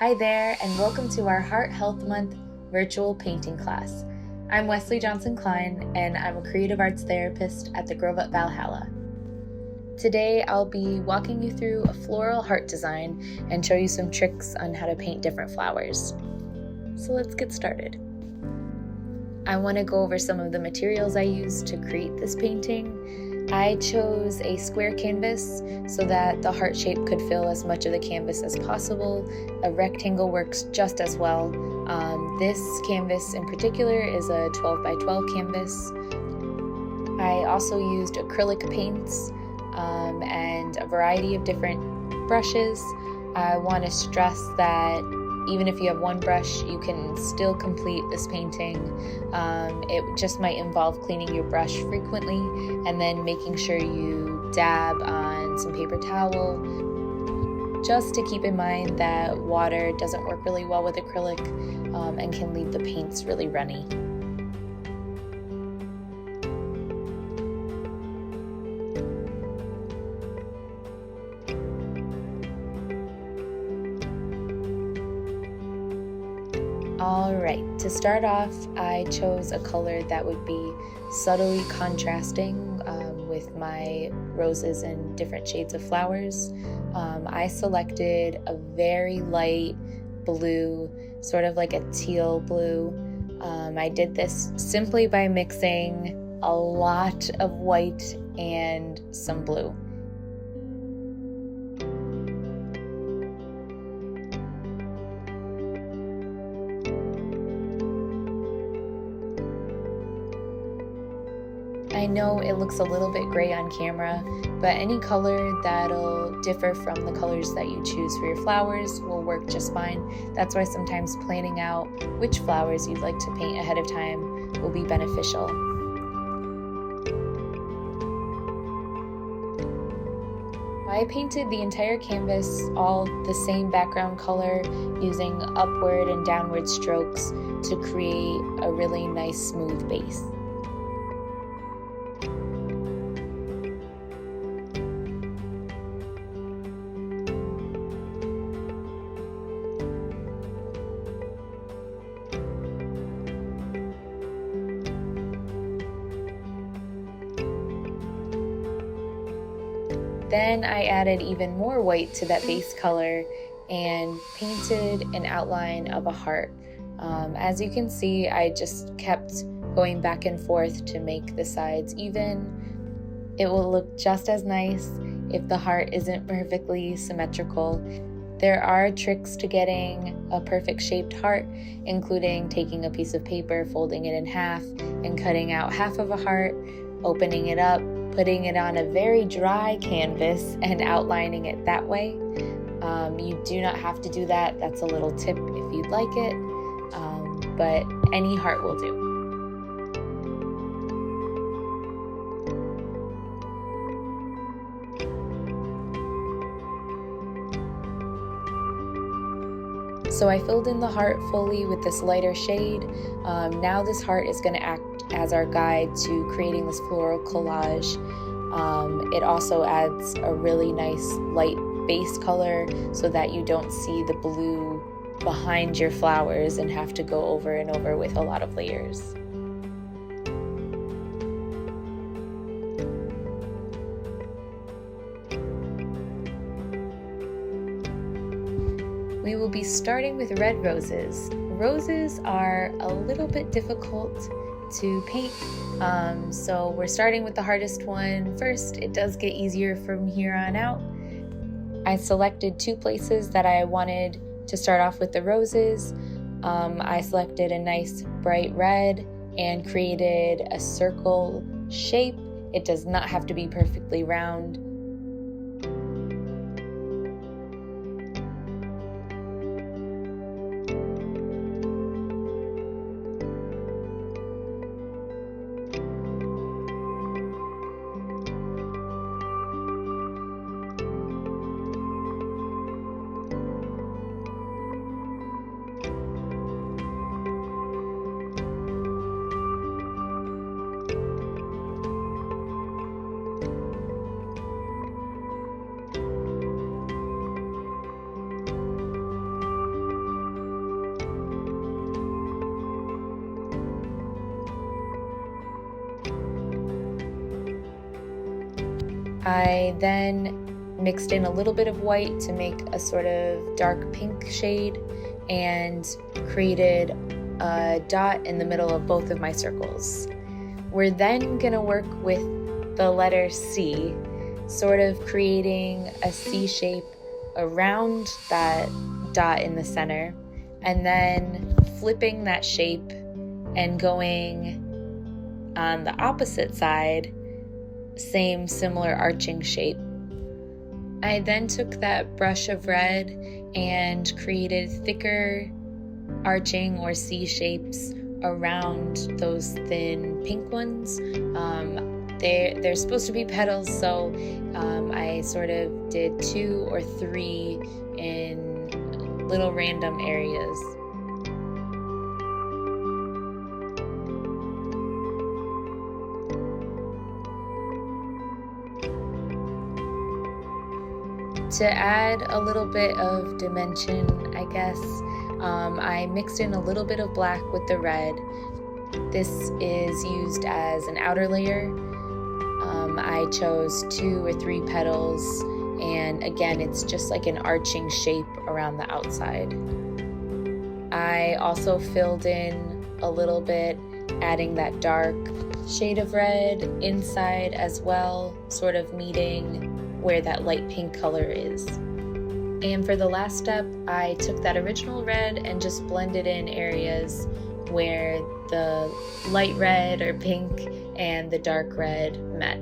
Hi there, and welcome to our Heart Health Month virtual painting class. I'm Wesley Johnson Klein, and I'm a creative arts therapist at the Grove Up Valhalla. Today, I'll be walking you through a floral heart design and show you some tricks on how to paint different flowers. So let's get started. I want to go over some of the materials I used to create this painting. I chose a square canvas so that the heart shape could fill as much of the canvas as possible. A rectangle works just as well. This canvas in particular is a 12 by 12 canvas. I also used acrylic paints and a variety of different brushes. I want to stress that even if you have one brush, you can still complete this painting. It just might involve cleaning your brush frequently and then making sure you dab on some paper towel. Just to keep in mind that water doesn't work really well with acrylic and can leave the paints really runny. Alright, to start off, I chose a color that would be subtly contrasting with my roses and different shades of flowers. I selected a very light blue, sort of like a teal blue. I did this simply by mixing a lot of white and some blue. I know it looks a little bit gray on camera, but any color that'll differ from the colors that you choose for your flowers will work just fine. That's why sometimes planning out which flowers you'd like to paint ahead of time will be beneficial. I painted the entire canvas all the same background color using upward and downward strokes to create a really nice smooth base. Then I added even more white to that base color and painted an outline of a heart. As you can see, I just kept going back and forth to make the sides even. It will look just as nice if the heart isn't perfectly symmetrical. There are tricks to getting a perfect shaped heart, including taking a piece of paper, folding it in half, and cutting out half of a heart, opening it up, putting it on a very dry canvas and outlining it that way. You do not have to do that. That's a little tip if you'd like it, but any heart will do. So I filled in the heart fully with this lighter shade. Now this heart is going to act as our guide to creating this floral collage. It also adds a really nice light base color so that you don't see the blue behind your flowers and have to go over and over with a lot of layers. We will be starting with red roses. Roses are a little bit difficult to paint, so we're starting with the hardest one first. It does get easier from here on out. I selected two places that I wanted to start off with the roses. I selected a nice bright red and created a circle shape. It does not have to be perfectly round. I then mixed in a little bit of white to make a sort of dark pink shade and created a dot in the middle of both of my circles. We're then going to work with the letter C, sort of creating a C shape around that dot in the center, and then flipping that shape and going on the opposite side, same similar arching shape. I then took that brush of red and created thicker arching or C shapes around those thin pink ones. They're supposed to be petals, so I sort of did 2 or 3 in little random areas. To add a little bit of dimension, I guess, I mixed in a little bit of black with the red. This is used as an outer layer. I chose 2 or 3 petals, and again, it's just like an arching shape around the outside. I also filled in a little bit, adding that dark shade of red inside as well, sort of meeting where that light pink color is. And for the last step, I took that original red and just blended in areas where the light red or pink and the dark red met.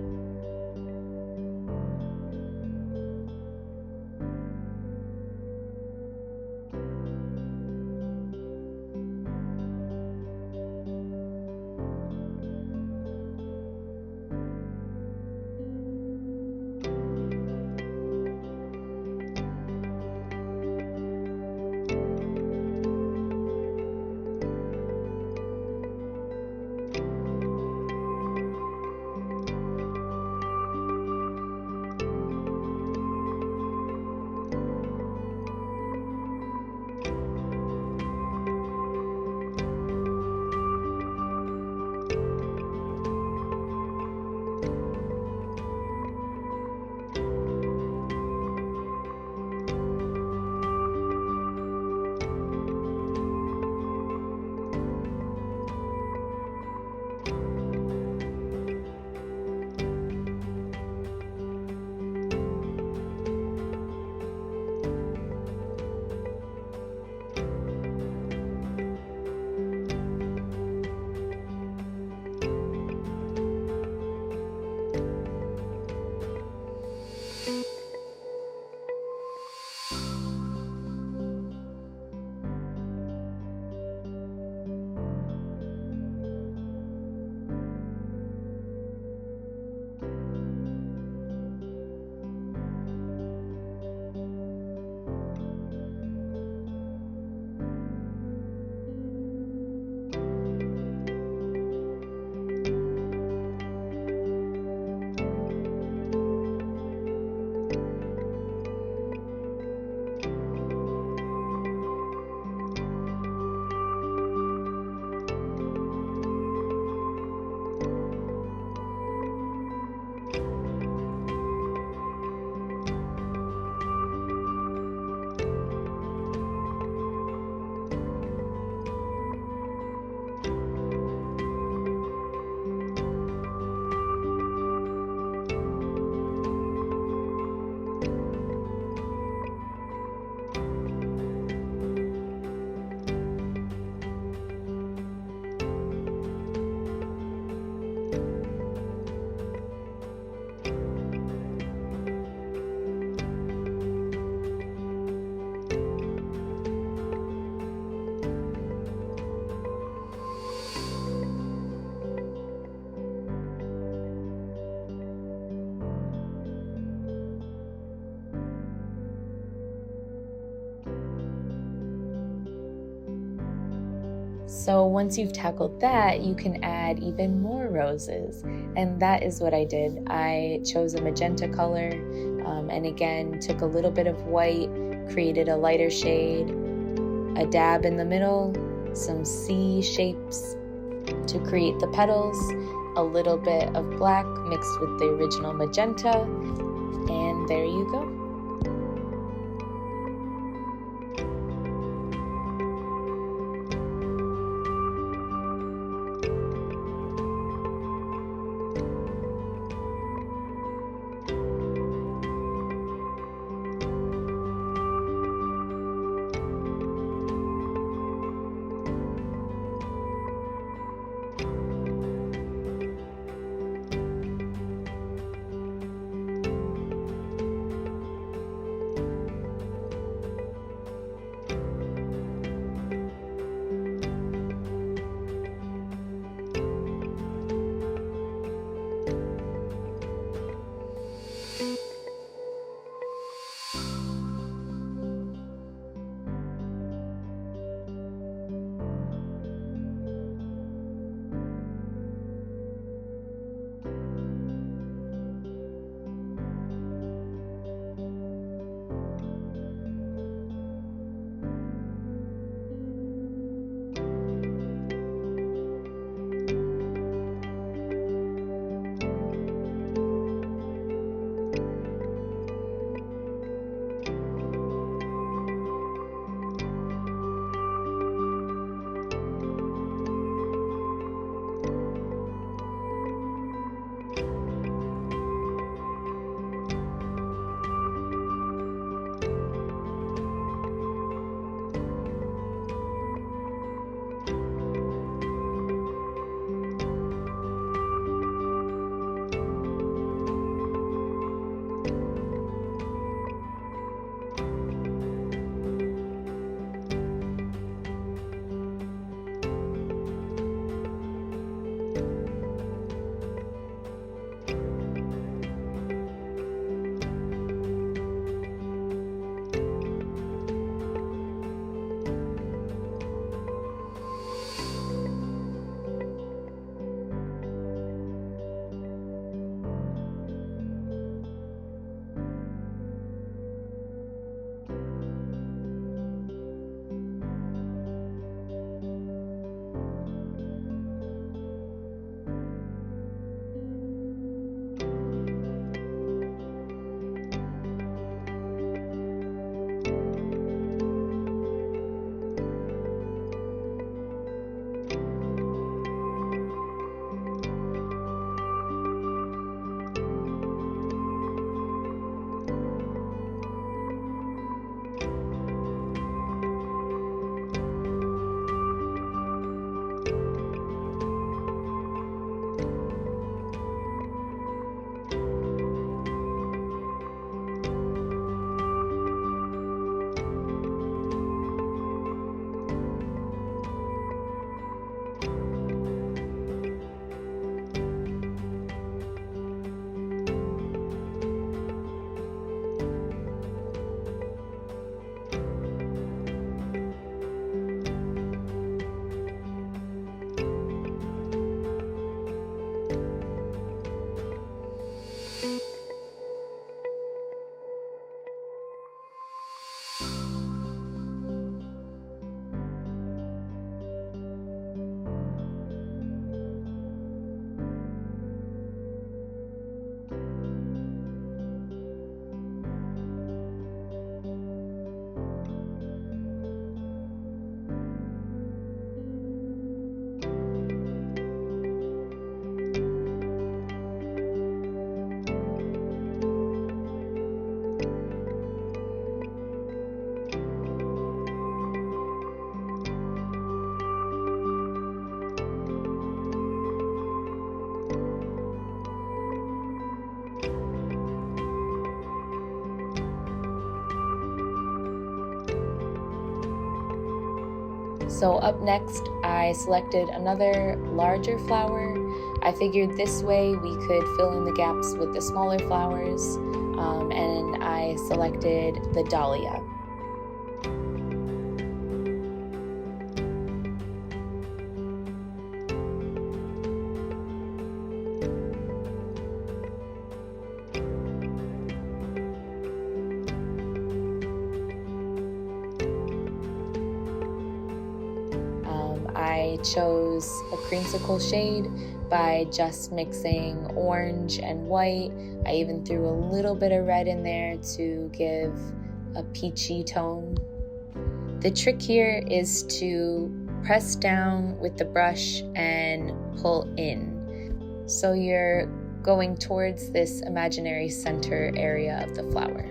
So once you've tackled that, you can add even more roses. And that is what I did. I chose a magenta color, and again, took a little bit of white, created a lighter shade, a dab in the middle, some C shapes to create the petals, a little bit of black mixed with the original magenta, and there you go. So up next, I selected another larger flower. I figured this way we could fill in the gaps with the smaller flowers, and I selected the dahlia. I chose a creamsicle shade by just mixing orange and white. I even threw a little bit of red in there to give a peachy tone. The trick here is to press down with the brush and pull in. So you're going towards this imaginary center area of the flower.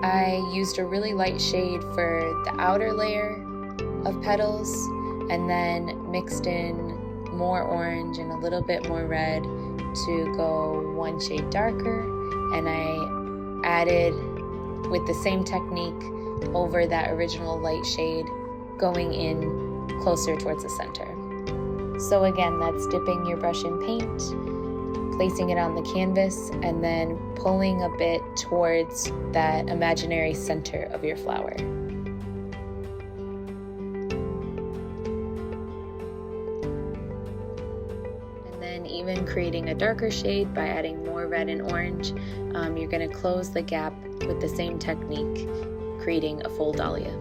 I used a really light shade for the outer layer of petals and then mixed in more orange and a little bit more red to go one shade darker, and I added with the same technique over that original light shade, going in closer towards the center. So again, that's dipping your brush in paint, placing it on the canvas, and then pulling a bit towards that imaginary center of your flower. And then even creating a darker shade by adding more red and orange, you're going to close the gap with the same technique, creating a full dahlia.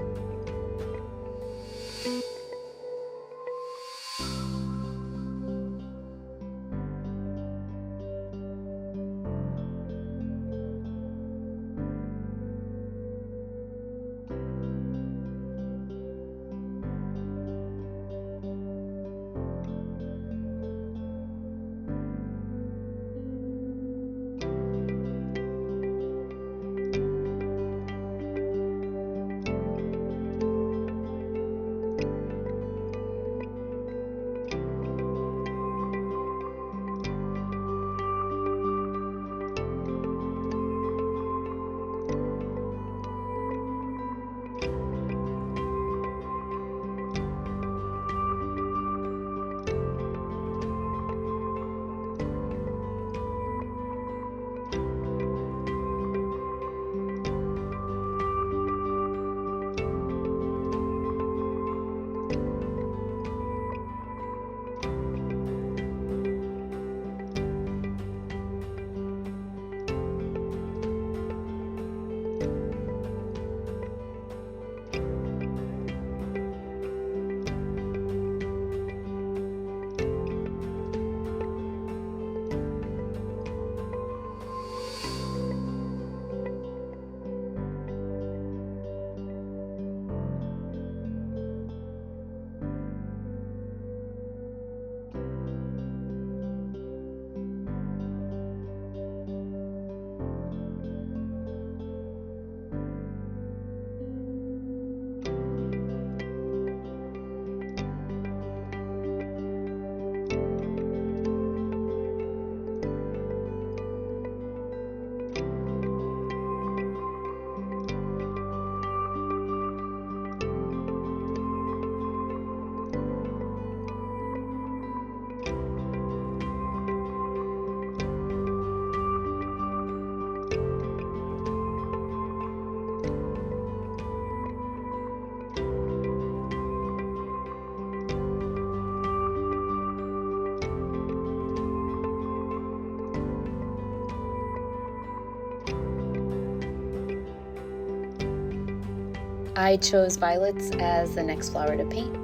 I chose violets as the next flower to paint.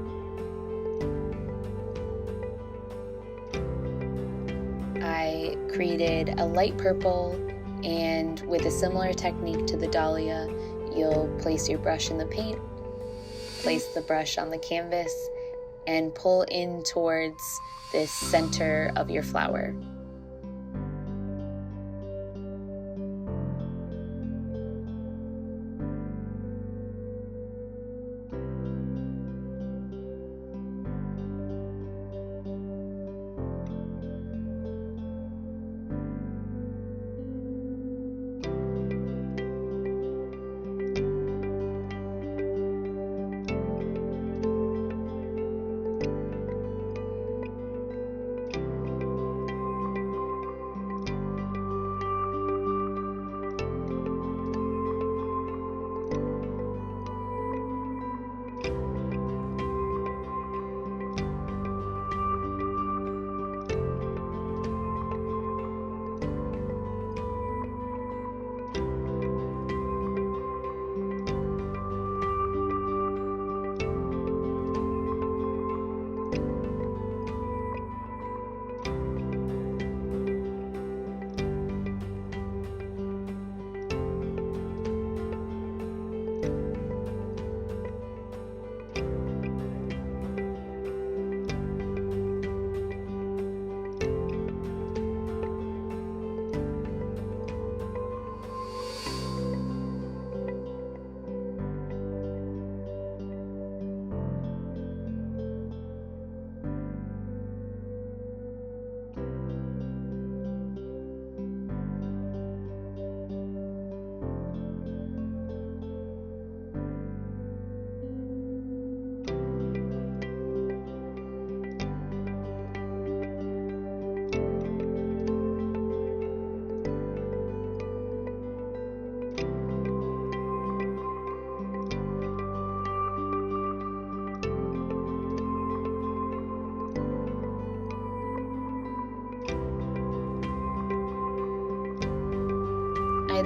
I created a light purple, and with a similar technique to the dahlia, you'll place your brush in the paint, place the brush on the canvas, and pull in towards this center of your flower.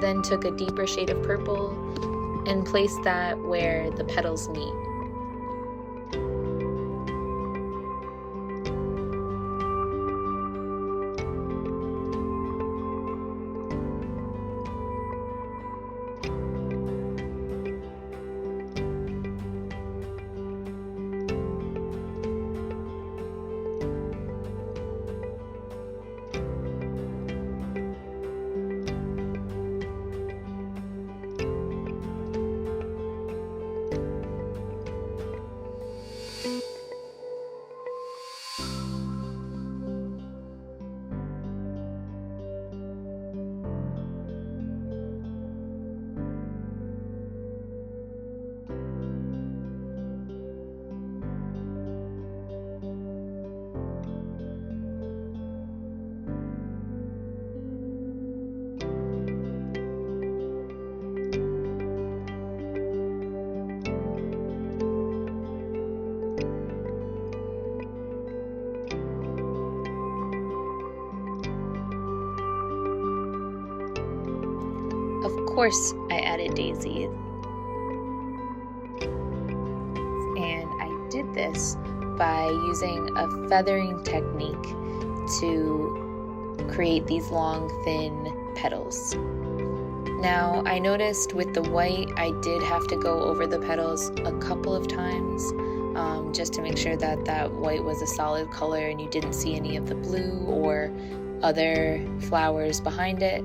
then took a deeper shade of purple and placed that where the petals meet. Of course, I added daisies, and I did this by using a feathering technique to create these long, thin petals. Now, I noticed with the white, I did have to go over the petals a couple of times just to make sure that that white was a solid color and you didn't see any of the blue or other flowers behind it.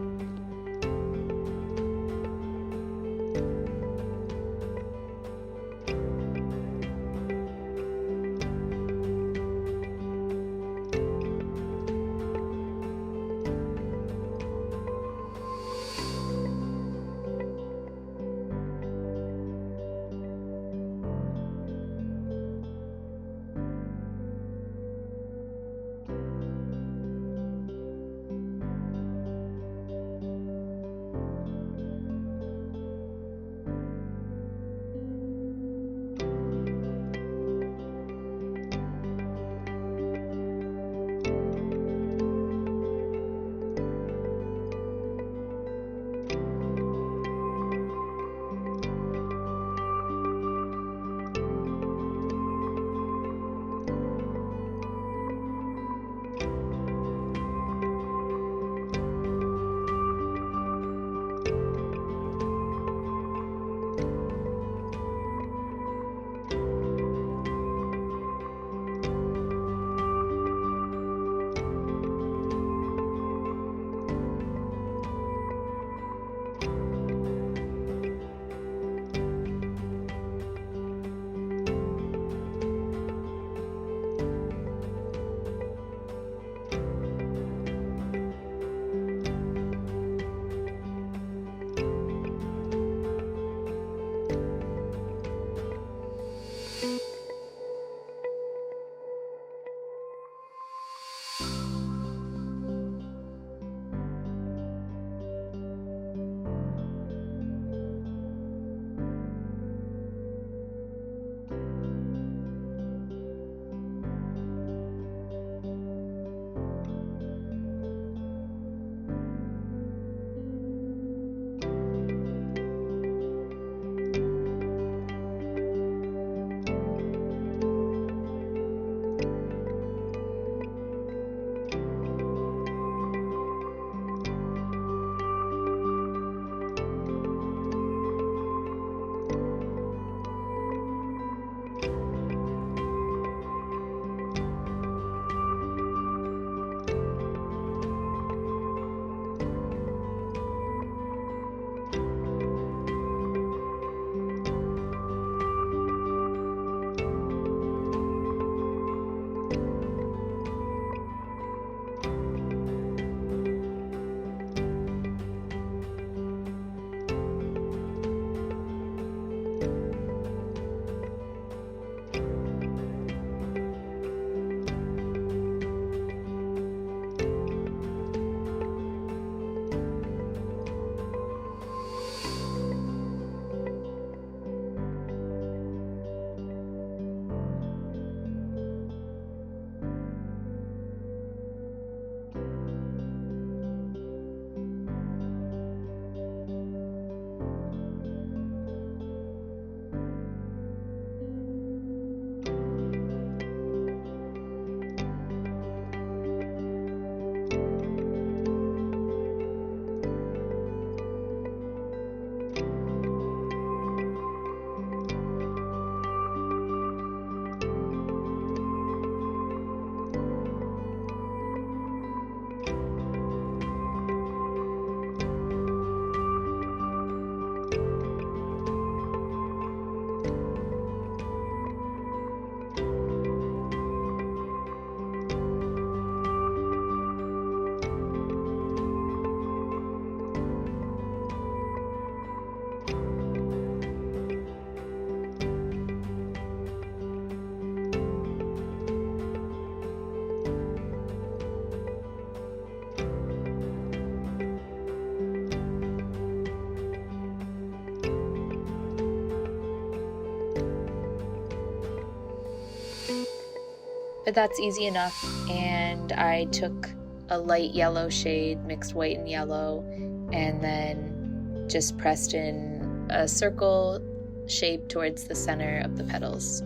but that's easy enough. And I took a light yellow shade, mixed white and yellow, and then just pressed in a circle shape towards the center of the petals.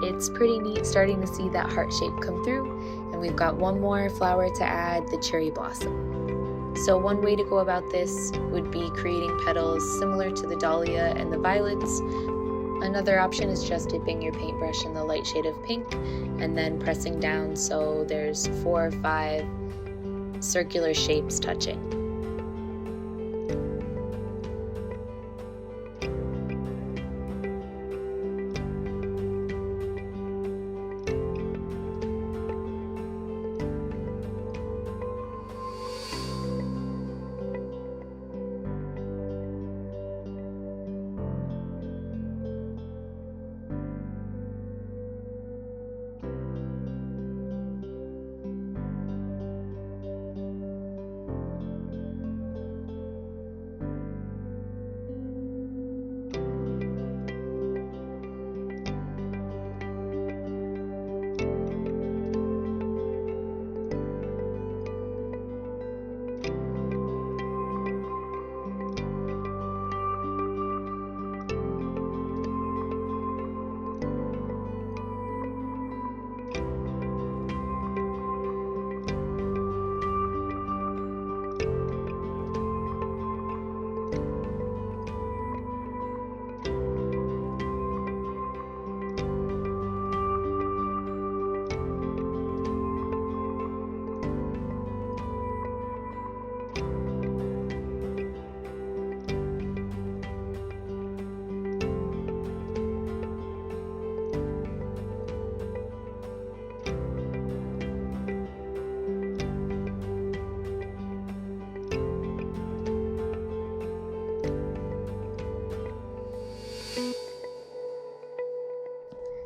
It's pretty neat starting to see that heart shape come through, and we've got one more flower to add, the cherry blossom. So one way to go about this would be creating petals similar to the dahlia and the violets. Another option is just dipping your paintbrush in the light shade of pink and then pressing down so there's 4 or 5 circular shapes touching.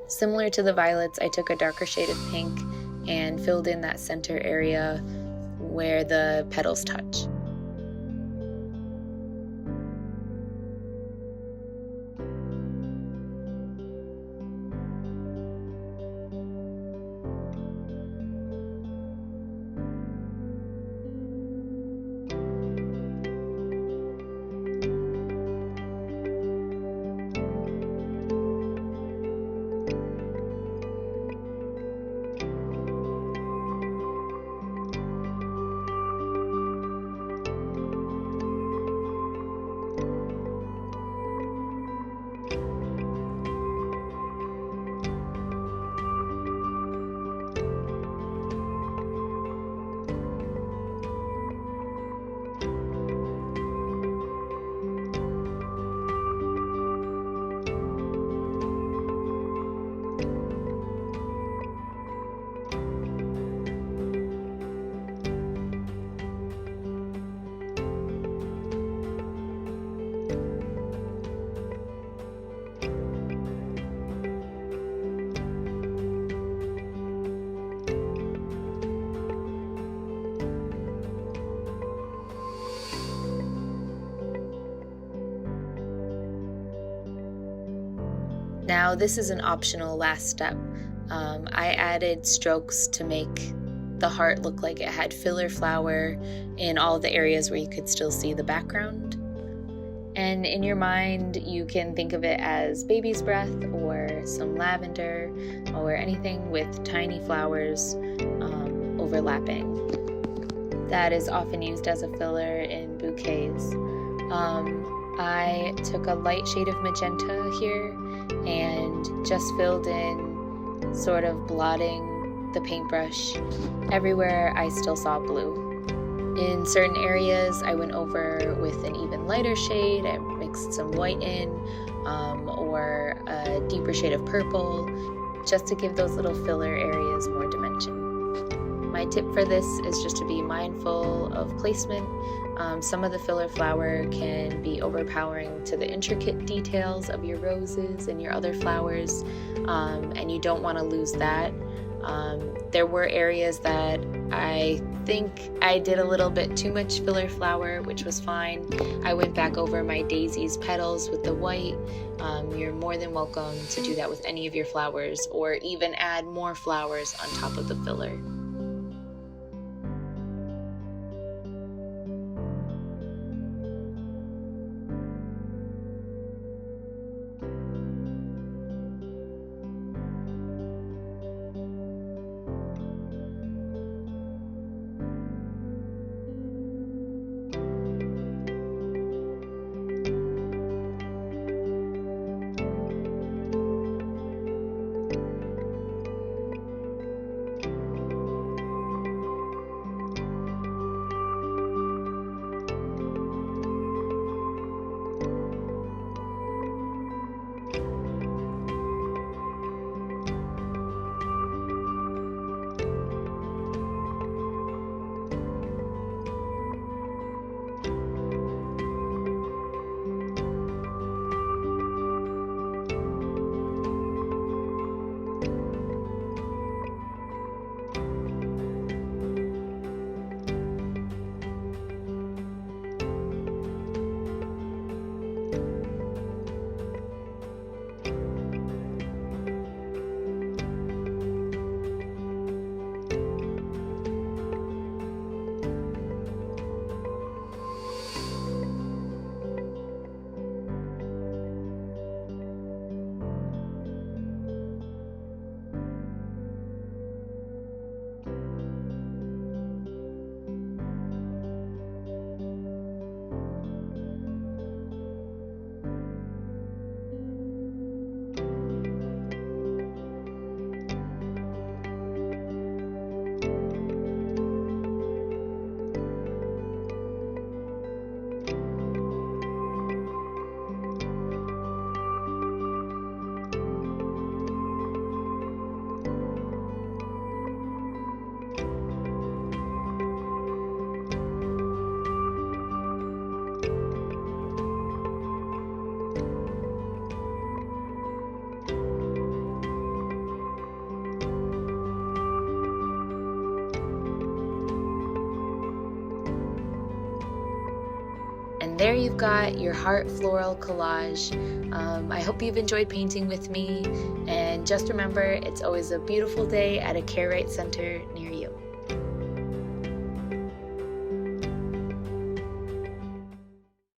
Similar to the violets, I took a darker shade of pink and filled in that center area where the petals touch. Now this is an optional last step. I added strokes to make the heart look like it had filler flower in all the areas where you could still see the background. And in your mind, you can think of it as baby's breath or some lavender or anything with tiny flowers overlapping. That is often used as a filler in bouquets. I took a light shade of magenta here and just filled in, sort of blotting the paintbrush everywhere I still saw blue. In certain areas, I went over with an even lighter shade and mixed some white in or a deeper shade of purple, just to give those little filler areas more dimension. My tip for this is just to be mindful of placement. Some of the filler flower can be overpowering to the intricate details of your roses and your other flowers, and you don't want to lose that. There were areas that I think I did a little bit too much filler flower, which was fine. I went back over my daisy's petals with the white. You're more than welcome to do that with any of your flowers, or even add more flowers on top of the filler. And there you've got your heart floral collage. I hope you've enjoyed painting with me, and just remember, it's always a beautiful day at a Care Right Center near